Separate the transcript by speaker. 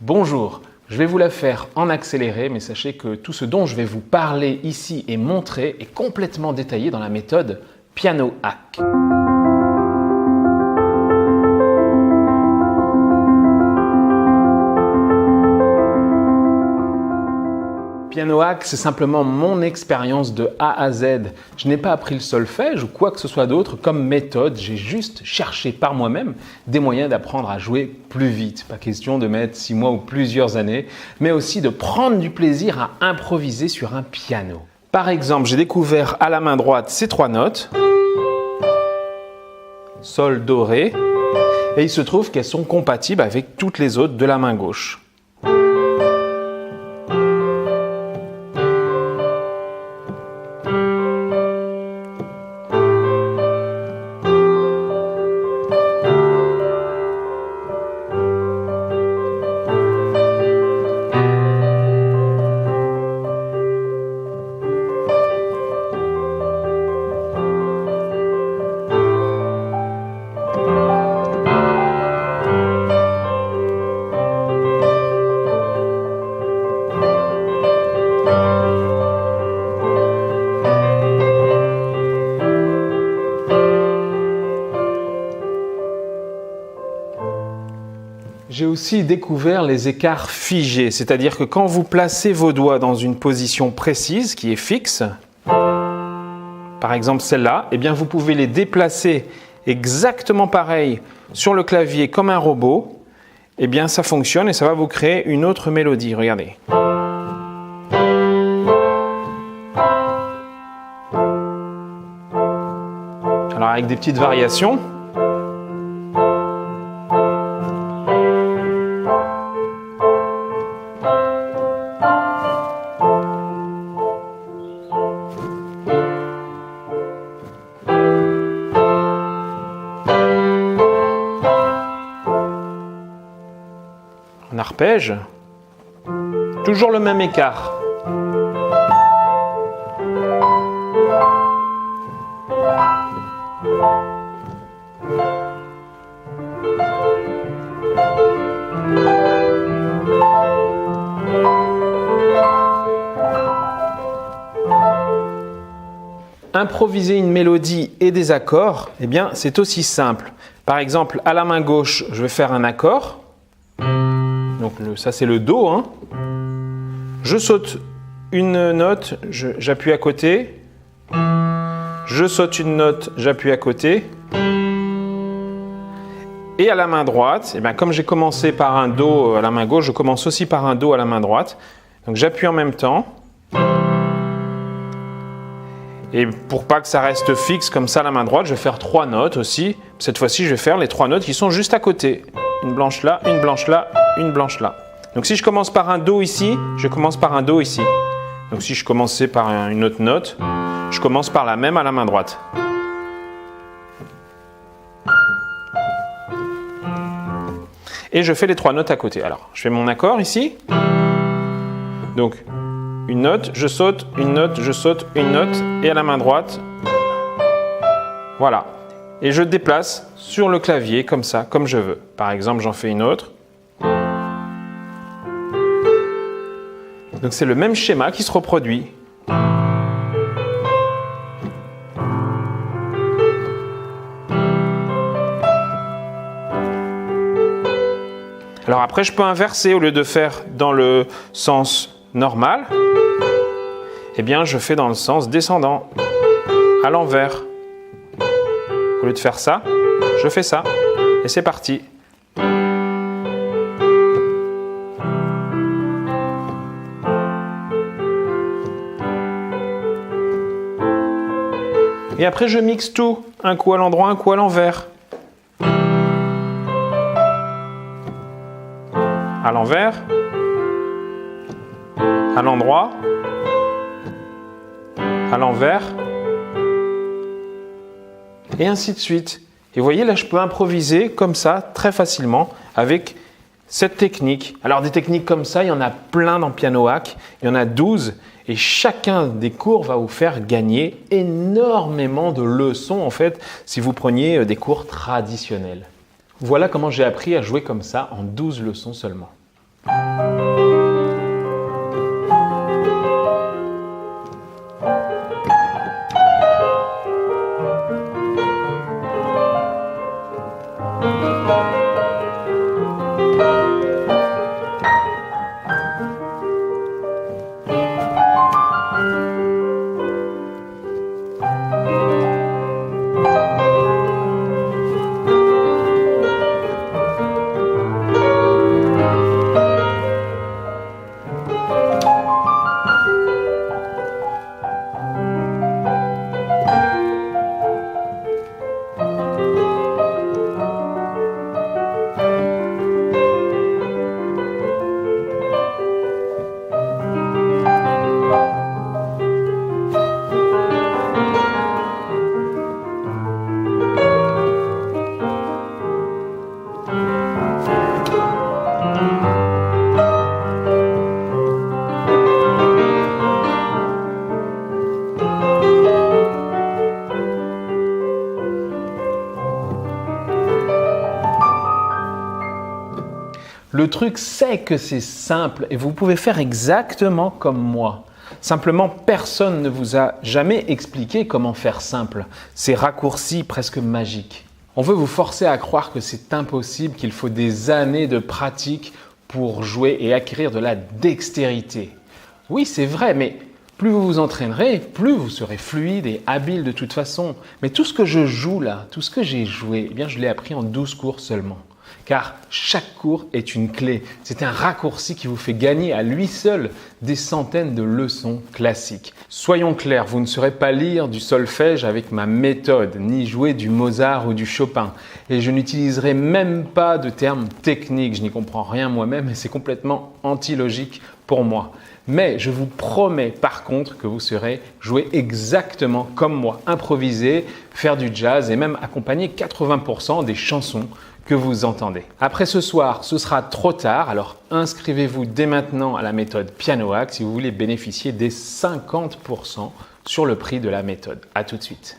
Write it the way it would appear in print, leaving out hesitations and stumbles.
Speaker 1: Bonjour, je vais vous la faire en accéléré, mais sachez que tout ce dont je vais vous parler ici et montrer est complètement détaillé dans la méthode Piano Hack. Piano Hack, c'est simplement mon expérience de A à Z. Je n'ai pas appris le solfège ou quoi que ce soit d'autre comme méthode, j'ai juste cherché par moi-même des moyens d'apprendre à jouer plus vite. Pas question de mettre 6 mois ou plusieurs années, mais aussi de prendre du plaisir à improviser sur un piano. Par exemple, j'ai découvert à la main droite ces 3 notes, Sol, Do, Ré, et il se trouve qu'elles sont compatibles avec toutes les autres de la main gauche. J'ai aussi découvert les écarts figés, c'est-à-dire que quand vous placez vos doigts dans une position précise qui est fixe, par exemple celle-là, eh bien vous pouvez les déplacer exactement pareil sur le clavier comme un robot. Eh bien ça fonctionne et ça va vous créer une autre mélodie. Regardez. Alors avec des petites variations. En arpège, toujours le même écart. Improviser une mélodie et des accords, eh bien, c'est aussi simple. Par exemple, à la main gauche, je vais faire un accord. Donc ça c'est le Do. Hein. Je saute une note, j'appuie à côté. Je saute une note, j'appuie à côté. Et à la main droite, eh bien, comme j'ai commencé par un Do à la main gauche, je commence aussi par un Do à la main droite. Donc j'appuie en même temps. Et pour pas que ça reste fixe comme ça à la main droite, je vais faire 3 notes aussi. Cette fois-ci, je vais faire les 3 notes qui sont juste à côté. Une blanche là, une blanche là, une blanche là. Donc si je commence par un Do ici, je commence par un Do ici. Donc si je commençais par une autre note, je commence par la même à la main droite. Et je fais les 3 notes à côté. Alors, je fais mon accord ici. Donc, une note, je saute, une note, je saute, une note, et à la main droite, voilà. Et je déplace sur le clavier comme ça, comme je veux. Par exemple, j'en fais une autre. Donc c'est le même schéma qui se reproduit. Alors après, je peux inverser, au lieu de faire dans le sens normal, eh bien je fais dans le sens descendant, à l'envers. Au lieu de faire ça, je fais ça. Et c'est parti. Et après je mixe tout, un coup à l'endroit, un coup à l'envers. À l'envers, à l'endroit, à l'envers, et ainsi de suite. Et vous voyez, là, je peux improviser comme ça, très facilement, avec cette technique. Alors, des techniques comme ça, il y en a plein dans Piano Hack. Il y en a 12. Et chacun des cours va vous faire gagner énormément de leçons, en fait, si vous preniez des cours traditionnels. Voilà comment j'ai appris à jouer comme ça en 12 leçons seulement. Le truc, c'est que c'est simple et vous pouvez faire exactement comme moi. Simplement, personne ne vous a jamais expliqué comment faire simple. Ces raccourcis presque magiques. On veut vous forcer à croire que c'est impossible, qu'il faut des années de pratique pour jouer et acquérir de la dextérité. Oui, c'est vrai, mais plus vous vous entraînerez, plus vous serez fluide et habile de toute façon. Mais tout ce que je joue là, tout ce que j'ai joué, eh bien, je l'ai appris en 12 cours seulement. Car chaque cours est une clé. C'est un raccourci qui vous fait gagner à lui seul des centaines de leçons classiques. Soyons clairs, vous ne saurez pas lire du solfège avec ma méthode, ni jouer du Mozart ou du Chopin. Et je n'utiliserai même pas de termes techniques. Je n'y comprends rien moi-même et c'est complètement antilogique pour moi. Mais je vous promets par contre que vous saurez jouer exactement comme moi, improviser, faire du jazz et même accompagner 80% des chansons que vous entendez. Après ce soir, ce sera trop tard, alors inscrivez-vous dès maintenant à la méthode Piano Hack si vous voulez bénéficier des 50% sur le prix de la méthode. À tout de suite.